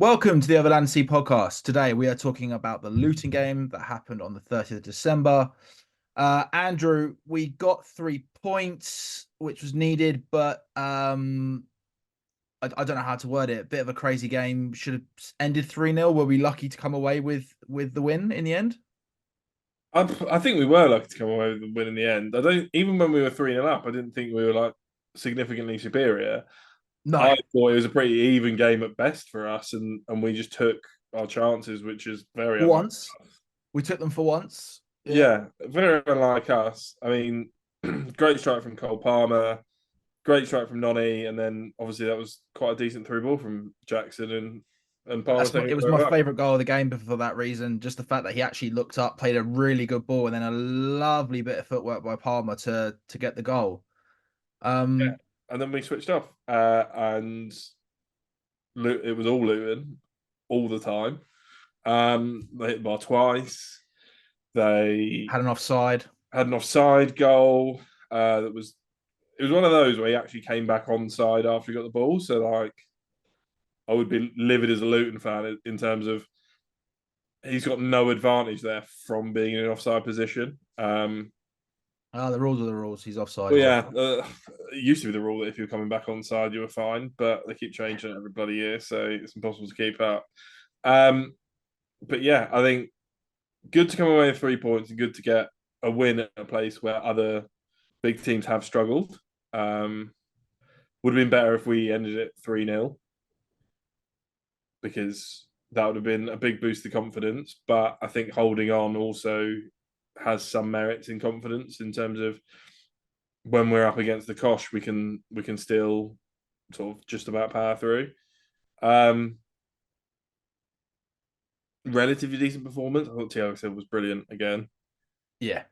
Welcome to the Overland Sea podcast. Today we are talking about the Luton game that happened on the 30th of December. Andrew, we got 3 points, which was needed, but I don't know how to word it. Bit of a crazy game. Should have ended 3-0. Were we lucky to come away with the win in the end? I think we were lucky to come away with the win in the end. I don't even when we were 3-0 up, I didn't think we were like significantly superior. No. I thought it was a pretty even game at best for us, and we just took our chances, which is very For unlike once. us. We took them for once. Yeah. Yeah, very unlike us. I mean, great strike from Cole Palmer, great strike from Nonny, and then obviously that was quite a decent through ball from Jackson and Palmer taking It it was my through up. favorite goal of the game for that reason. Just the fact that he actually looked up, played a really good ball, and then a lovely bit of footwork by Palmer to get the goal. Yeah, Um, and then we switched off, and it was all Luton all the time. They hit the bar twice. They had an offside. had an offside goal. That was it was one of those where he actually came back onside after he got the ball. So like, I would be livid as a Luton fan in terms of he's got no advantage there from being in an offside position. The rules are the rules. He's offside. Well, He's yeah, offside. it used to be the rule that if you were coming back onside, you were fine, but they keep changing it every bloody year, so it's impossible to keep up. Um, but yeah, I think good to come away with 3 points and good to get a win at a place where other big teams have struggled. Um, would have been better if we ended it 3-0 because that would have been a big boost to confidence. But I think holding on also has some merits in confidence in terms of when we're up against the Kosh, we can still sort of just about power through. Um, Relatively decent performance. I thought Thiago Silva was brilliant again. Yeah.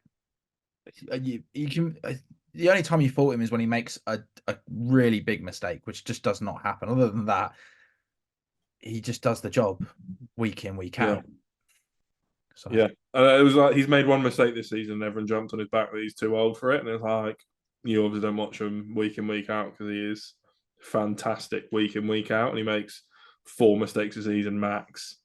You can. The only time you fault him is when he makes a really big mistake, which just does not happen. Other than that, he just does the job week in, week Yeah, out. So yeah. It was like he's made one mistake this season, and everyone jumped on his back that he's too old for it. And it's like you obviously don't watch him week in week out because he is fantastic week in week out, and he makes four mistakes a season max.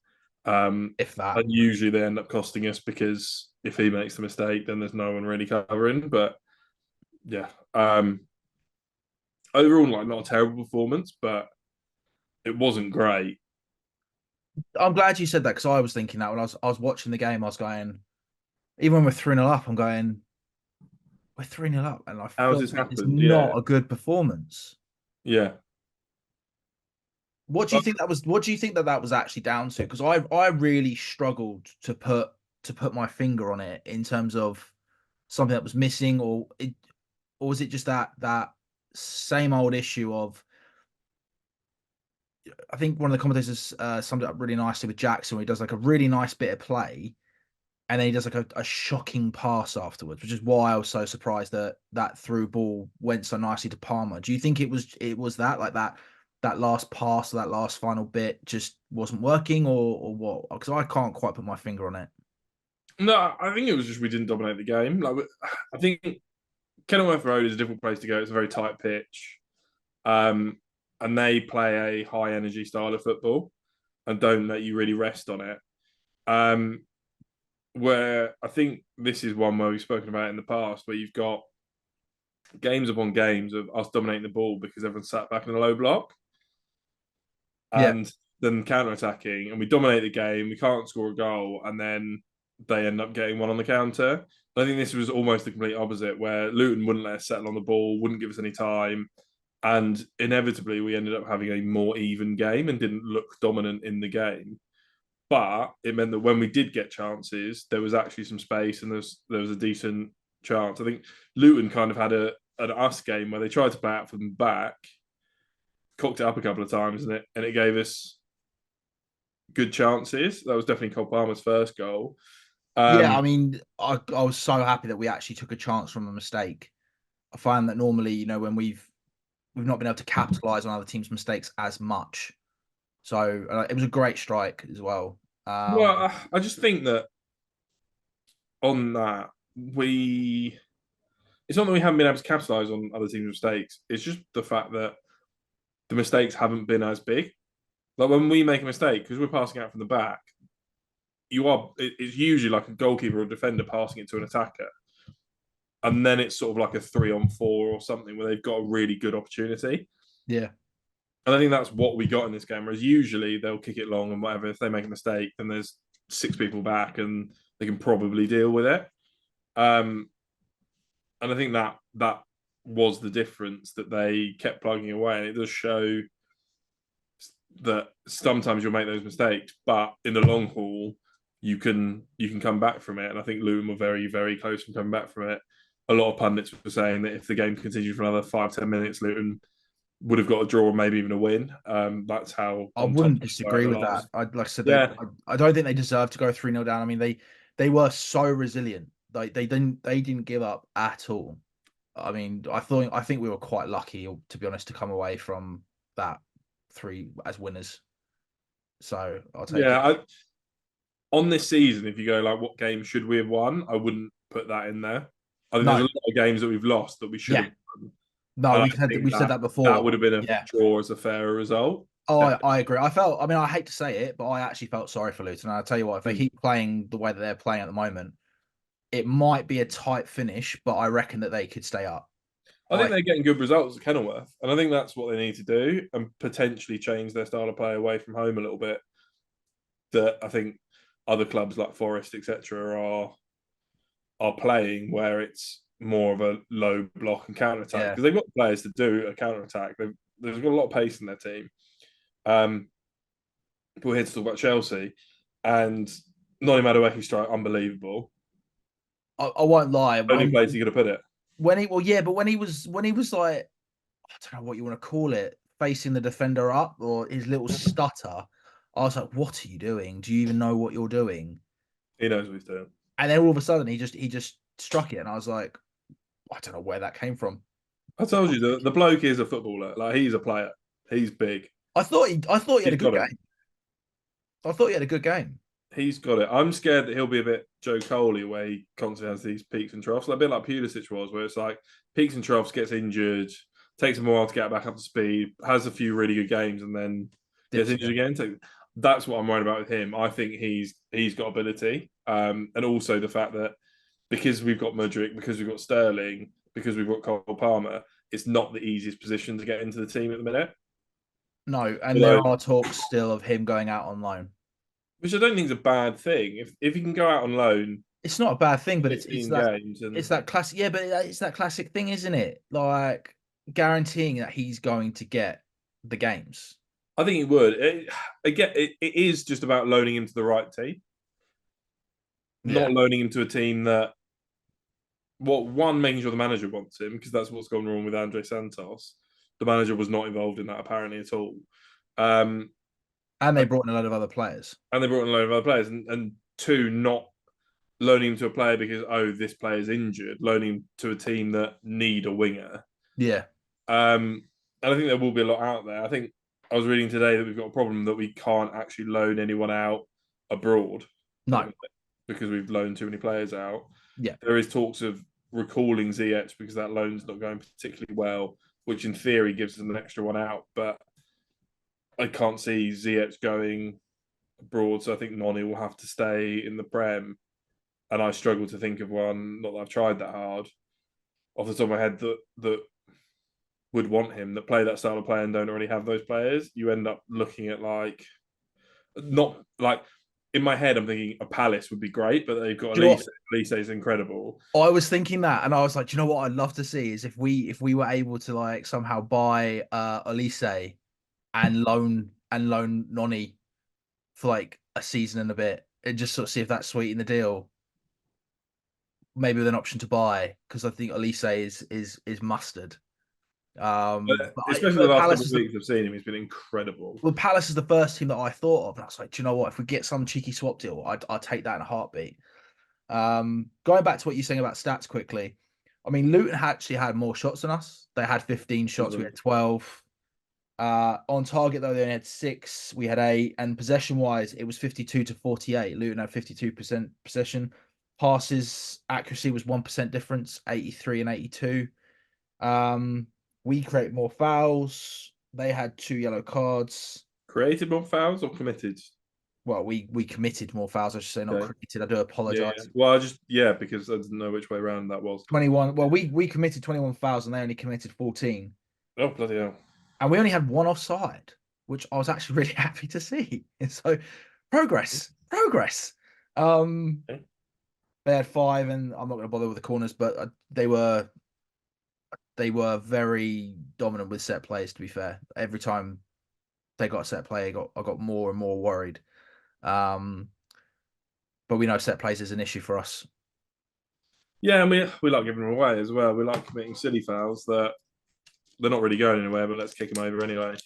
if that. And usually they end up costing us because if he makes the mistake, then there's no one really covering. But yeah, overall, like not a terrible performance, but it wasn't great. I'm glad you said that because I was thinking that when I was watching the game, I was going, even when we're 3-0 up, I'm going, we're 3-0 up, and I How's feel this like it's happened? Yeah, not a good performance. yeah. What do you think that was? What do you think that was actually down to? Because I really struggled to put my finger on it in terms of something that was missing, or was it just that same old issue of? I think one of the commentators summed it up really nicely with Jackson, where he does like a really nice bit of play, and then he does like a shocking pass afterwards, which is why I was so surprised that that through ball went so nicely to Palmer. Do you think it was that like that last pass or that last final bit just wasn't working, or what? Because I can't quite put my finger on it. No, I think it was just we didn't dominate the game. Like I think Kenilworth Road is a difficult place to go. It's a very tight pitch, um, and they play a high energy style of football and don't let you really rest on it. Um, where I think this is one where we've spoken about it in the past, where you've got games upon games of us dominating the ball because everyone's sat back in a low block Yeah, and then counter attacking, and we dominate the game. We can't score a goal, and then they end up getting one on the counter. I think this was almost the complete opposite, where Luton wouldn't let us settle on the ball, wouldn't give us any time, and inevitably we ended up having a more even game and didn't look dominant in the game. But it meant that when we did get chances, there was actually some space and there was a decent chance. I think Luton kind of had an us game where they tried to play out from the back, cocked it up a couple of times, and it gave us good chances. That was definitely Cole Palmer's first goal. yeah. I Um, mean, I was so happy that we actually took a chance from a mistake. I find that normally, when we've not been able to capitalize on other teams' mistakes as much. So it was a great strike as well. well, Um, I just think that on that we it's not that we haven't been able to capitalise on other teams' mistakes. It's just the fact that the mistakes haven't been as big. Like when we make a mistake, because we're passing out from the back, it's usually like a goalkeeper or defender passing it to an attacker. And then it's sort of like a 3-on-4 or something where they've got a really good opportunity. Yeah. And I think that's what we got in this game. Whereas usually they'll kick it long and whatever. If they make a mistake, then there's 6 people back and they can probably deal with it. And I think that was the difference, that they kept plugging away, and it does show that sometimes you'll make those mistakes, but in the long haul, you can come back from it. And I think Luton were very, very close from coming back from it. A lot of pundits were saying that if the game continued for another 5-10 minutes, Luton would have got a draw, maybe even a win. That's how I on top wouldn't they were in disagree the with that. last. Like I said, Yeah, I don't think they deserve to go 3-0 down. I mean, they were so resilient. Like they didn't give up at all. I mean, I think we were quite lucky, to be honest, to come away from that three as winners. So I'll take it. yeah. On this season, if you go like, what game should we have won? I wouldn't put that in there. I think there's a No, lot of games that we've lost that we should yeah, have won, no, and I we think said that that that before. would have been a Yeah. draw as a fairer result. Oh, I agree. I mean, I hate to say it, but I actually felt sorry for Luton. And I'll tell you what, if they Mm. keep playing the way that they're playing at the moment, it might be a tight finish, but I reckon that they could stay up. I think I they're getting good results at Kenilworth, and I think that's what they need to do, and potentially change their style of play away from home a little bit. That I think other clubs like Forest, etc., are playing, where it's more of a low block and counter attack, yeah. because they've got players to do a counter attack. They've got a lot of pace in their team. Um, we're here to talk about Chelsea, and Noni Madueke's strike, unbelievable. I won't lie. Only place he could have put it. But when he was like, I don't know what you want to call it, facing the defender up or his little stutter, I was like, what are you doing? Do you even know what you're doing? He knows what he's doing. And then all of a sudden he just struck it, and I was like, I don't know where that came from. I told you the bloke is a footballer. Like, he's a player. He's big. I thought he had a He's good got it. game. I thought he had a good game. He's got it. I'm scared that he'll be a bit Joe Coley, where he constantly has these peaks and troughs. Like, a bit like Pulisic was, where it's like peaks and troughs, gets injured, takes him a while to get back up to speed, has a few really good games, and then gets Dips injured again. again. That's what I'm worried about with him. I think he's got ability, and also the fact that because we've got Mudryk, because we've got Sterling, because we've got Cole Palmer, it's not the easiest position to get into the team at the minute. No, and there Although, are talks still of him going out on loan. which I don't think is a bad thing. If he can go out on loan, It's not a bad thing, but it's 15 that games, it's and that classic. Yeah, but it's that classic thing, isn't it? Like guaranteeing that he's going to get the games. I think he would. Again, it is just about loaning him to the right team, Yeah. not loaning him to a team that, well, one, making sure the manager wants him, because that's what's gone wrong with Andre Santos. The manager was not involved in that apparently at all. Um, And they brought in a lot of other players. and they brought in a load of other players, and two, not loaning him to a player because, oh, this player's injured, loaning him to a team that need a winger. Yeah. And I think there will be a lot out there. I think I was reading today that we've got a problem that we can't actually loan anyone out abroad No. because we've loaned too many players out. Yeah. There is talks of recalling Ziyech because that loan's not going particularly well, which in theory gives us an extra one out. But I can't see Ziyech going abroad, so I think Noni will have to stay in the Prem. And I struggle to think of one, not that I've tried that hard, off the top of my head, that would want him, that play that style of play and don't already have those players. You end up looking at like, not like, in my head, I'm thinking a Palace would be great, but they've got Do you know what? Elise. Elise is incredible. I was thinking that, and I was like, do you know what I'd love to see is if we were able to like somehow buy Elise and loan Noni for like a season and a bit, and just sort of see if that's sweetened the deal. Maybe with an option to buy, because I think Elise is mustard. Especially the But last Palace couple of is the weeks I've seen him, he's been incredible. well, Palace is the first team that I thought of, and I was like, do you know what? If we get some cheeky swap deal, I'd take that in a heartbeat. Going back to what you're saying about stats quickly, I mean, Luton actually had more shots than us. They had 15 shots. We had 12. On target though, they only had 6. We had 8. And possession wise, it was 52 to 48. Luton had 52% possession. Passes accuracy was 1% difference, 83 and 82. We create more fouls. They had 2 yellow cards. Created more fouls or committed? Well, we committed more fouls, I should say, not Okay. created. I do Yeah. apologise. Well, I just because I didn't know which way around that was. 21. Well, we committed 21 fouls and they only committed 14. Oh bloody hell! And we only had one offside, which I was actually really happy to see. And so progress. Um, Okay. they had five, and I'm not going to bother with the corners, but they were very dominant with set plays. To be fair, every time they got a set play, I got more and more worried. Um, but we know set plays is an issue for us. Yeah, and we like giving them away as well. We like committing silly fouls that they're not really going anywhere, but let's kick them over anyway.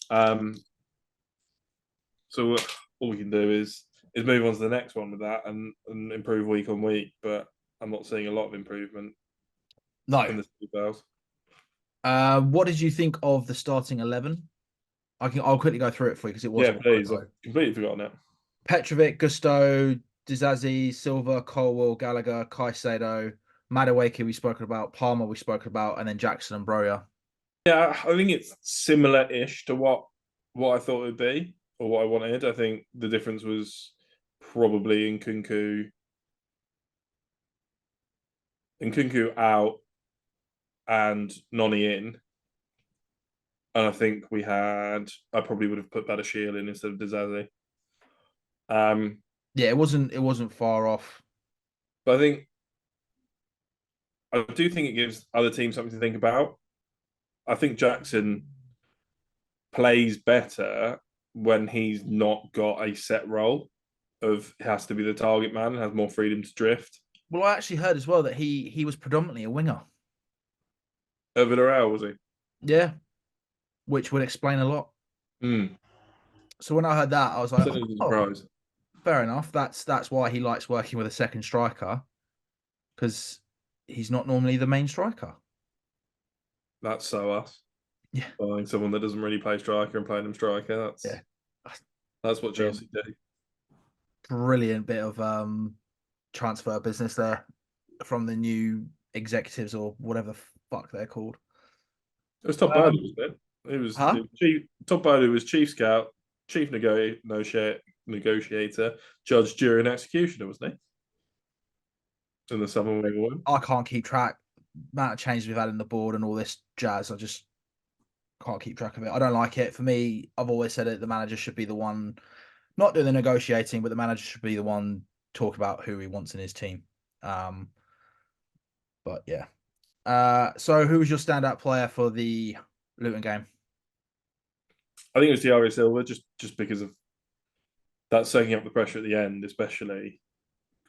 Um, so all we can do is move on to the next one with that and improve week on week. But I'm not seeing a lot of improvement No. in the silly fouls. What did you think of the starting 11? I'll quickly go through it for you because it was Yeah, a while please. I've ago. completely forgotten it. Petrovic, Gusto, Dizazi, Silva, Colwell, Gallagher, Caicedo, Madueke we've spoken about, Palmer we've spoken about, and then Jackson and Broja. Yeah, I think it's similar-ish to what I thought it would be or what I wanted. I think the difference was probably in Kunku out and Noni in. And I think I probably would have put Badashil in instead of Dizazi. Yeah, it wasn't far off. But I do think it gives other teams something to think about. I think Jackson plays better when he's not got a set role of has to be the target man and has more freedom to drift. Well, I actually heard as well that he was predominantly a winger. Villarreal was he? Yeah, which would explain a lot. Mm. So when I heard that, I was like, Certainly a oh, surprise. fair enough. That's why he likes working with a second striker because he's not normally the main striker. That's so us. Yeah, Buying someone that doesn't really play striker and playing him striker. yeah. That's what Brilliant, Chelsea do. brilliant bit of transfer business there from the new executives or whatever the fuck they're called. It was Todd Bowley, Um, wasn't it? It huh? was chief. Todd Bowley was chief scout, chief negotiator, judge, jury, and executioner, wasn't he? In the summer we won. I can't keep track. Amount of changes we've had in the board and all this jazz. I just can't keep track of it. I don't like it. For me, I've always said it. The manager should be the one, not doing the negotiating, but the manager should be the one talk about who he wants in his team. Um, but yeah. So who was your standout player for the Luton game? I think it was Thiago Silva, just because of that soaking up the pressure at the end, especially.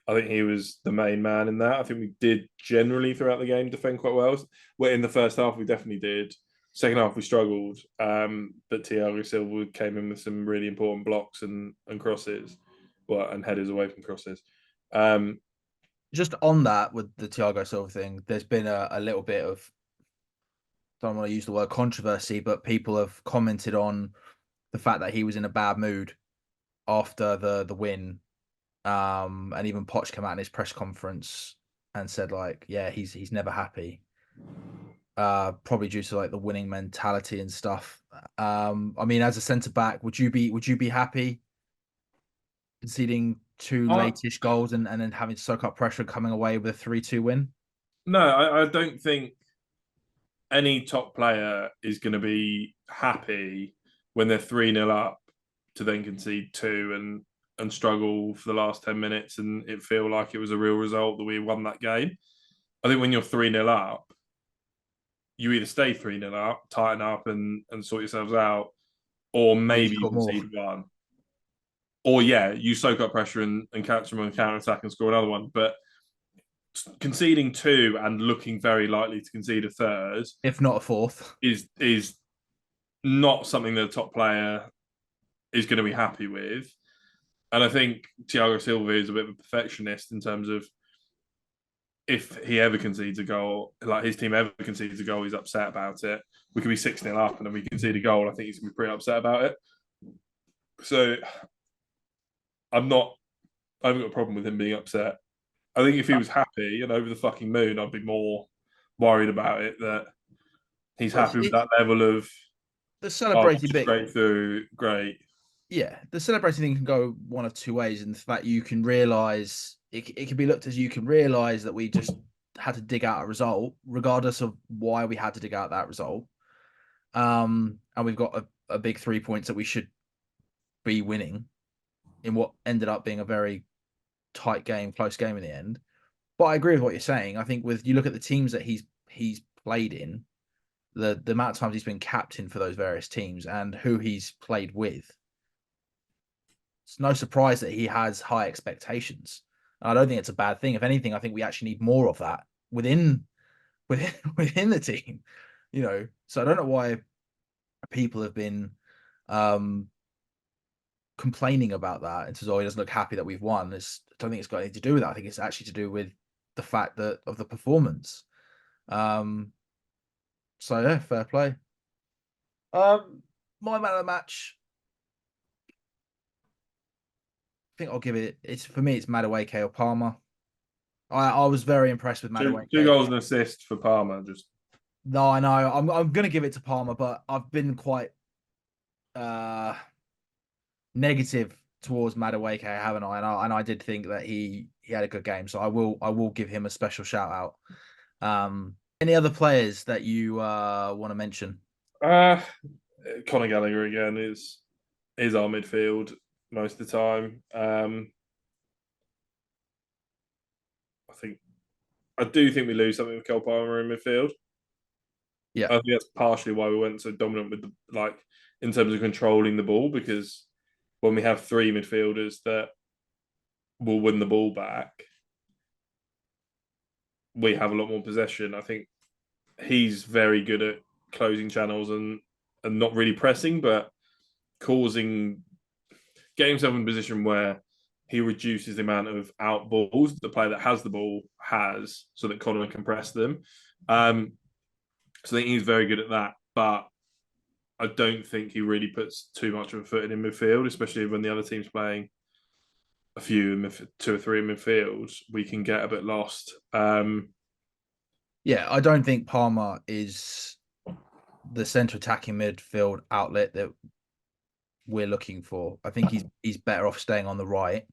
I think he was the main man in that. I think we did generally throughout the game defend quite well. Well, in the first half, we definitely did. Second half, we struggled. But Thiago Silva came in with some really important blocks and crosses, and headers away from crosses. Just on that with the Thiago Silva thing, there's been a little bit of, don't want to use the word controversy, but people have commented on the fact that he was in a bad mood after the win. And even Poch came out in his press conference and said like, yeah, he's never happy. Probably due to like the winning mentality and stuff. I mean, as a centre back, would you be happy conceding two I, latish goals and then having to soak up pressure coming away with a 3-2 win? no, I don't think any top player is going to be happy when they're 3-0 up to then concede two and struggle for the last 10 minutes and it feel like it was a real result that we won that game. I think when you're 3-0 up, you either stay 3-0 up, tighten up and sort yourselves out, or Or you maybe you score more. concede one. Or yeah, you soak up pressure and catch them on the counter attack and score another one. But conceding two and looking very likely to concede a third If not a fourth. is not something that a top player is going to be happy with. And I think Thiago Silva is a bit of a perfectionist in terms of if he ever concedes a goal, like his team ever concedes a goal, he's upset about it. We could be 6-0 up and then we concede a goal. I think he's going to be pretty upset about it. So I haven't got a problem with him being upset. I think if he was happy and over the fucking moon, I'd be more worried about it that he's Well, happy with that level of the oh, celebrating bit. straight through, great. yeah, the celebrating thing can go one of two ways. In the fact you can realize it can be looked as you can realize that we just had to dig out a result, regardless of why we had to dig out that result. And we've got a big 3 points that we should be winning in what ended up being a very tight game, close game in the end. But I agree with what you're saying. I think with you look at the teams that he's played in, the amount of times he's been captain for those various teams and who he's played with, it's no surprise that he has high expectations. And I don't think it's a bad thing. If anything, I think we actually need more of that within within the team. So I don't know why people have been um complaining about that and says, "Oh, he doesn't look happy that we've won." I don't think it's got anything to do with that. I think it's actually to do with the fact that of the performance. Um, so yeah, fair play. My man of the match, I think I'll give it. It's for me, it's Madueke or Palmer. I was very impressed with Two Madueke. goals and assist for Palmer. Just No, I know I'm gonna give it to Palmer, but I've been quite uh negative towards Madueke, haven't I? And I did think that he had a good game, so I will give him a special shout out. Any other players that you want to mention? uh, Conor Gallagher again is our midfield most of the time. I think I do think we lose something with Cole Palmer in midfield. Yeah, I think that's partially why we went so dominant with the in terms of controlling the ball, because when we have three midfielders that will win the ball back, we have a lot more possession. I think he's very good at closing channels and not really pressing, but causing getting himself in a position where he reduces the amount of out balls the player that has the ball has, so that Connor can press them. So I think he's very good at that, but I don't think he really puts too much of a foot in midfield, especially when the other team's playing a few, two or three in midfield. We can get a bit lost. yeah. I don't think Palmer is the centre attacking midfield outlet that we're looking for. I think he's better off staying on the right.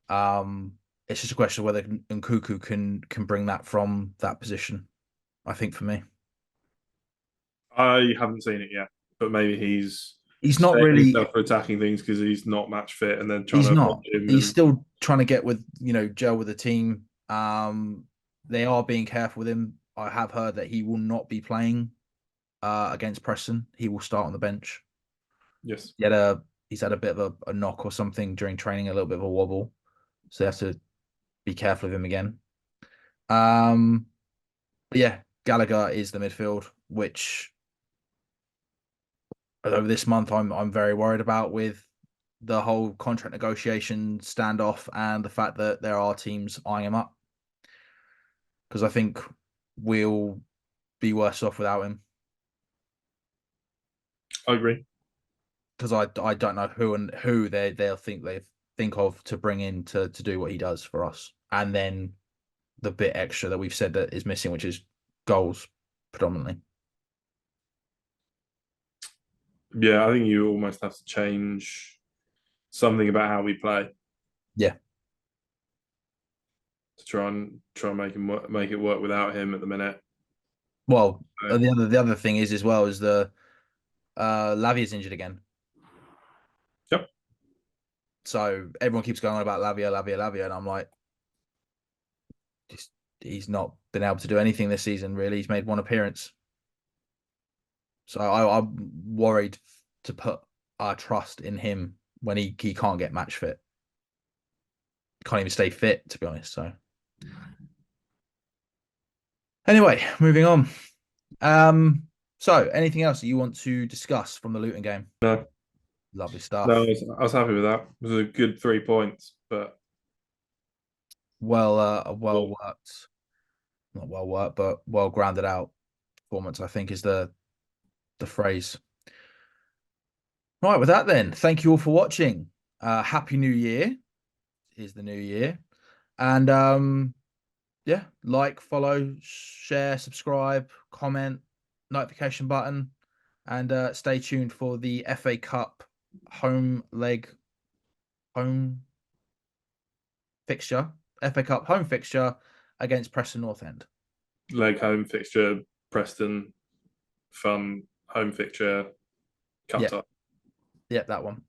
It's just a question of whether Nkuku can bring that from that position. I think for me, I haven't seen it yet, but maybe he's he's not saving really. himself for attacking things because he's not match fit, and then trying He's to not. watch him. He's And still trying to get with gel with the team. They are being careful with him. I have heard that he will not be playing against Preston. He will start on the bench. yes, He's had a bit of a knock or something during training, a little bit of a wobble, so they have to be careful of him again. But yeah, Gallagher is the midfield, which over this month I'm very worried about with the whole contract negotiation standoff and the fact that there are teams eyeing him up because I think we'll be worse off without him I agree. because I don't know who they think of to bring in to do what he does for us, and then the bit extra that we've said that is missing, which is goals predominantly. Yeah, I think you almost have to change something about how we play Yeah. to try and make it work without him at the minute. Well, So, the other thing is as well is the Lavia's injured again. yep. So everyone keeps going on about Lavia, and I'm like, just he's not been able to do anything this season. Really, he's made one appearance. So I'm worried to put our trust in him when he can't get match fit, can't even stay fit to be honest. So anyway, moving on. So anything else that you want to discuss from the Luton game? No, Lovely no, stuff. I was happy with that. It was a good 3 points, but Well worked, not well worked, but well grounded out performance. I think is the phrase. Right, with that then, thank you all for watching. Happy New Year is the new year. And yeah, like, follow, share, subscribe, comment, notification button, and stay tuned for the FA Cup home leg home fixture, FA Cup home fixture against Preston North End. Leg home fixture, Preston, fun home fixture, cup Yeah, tie. yeah, that one.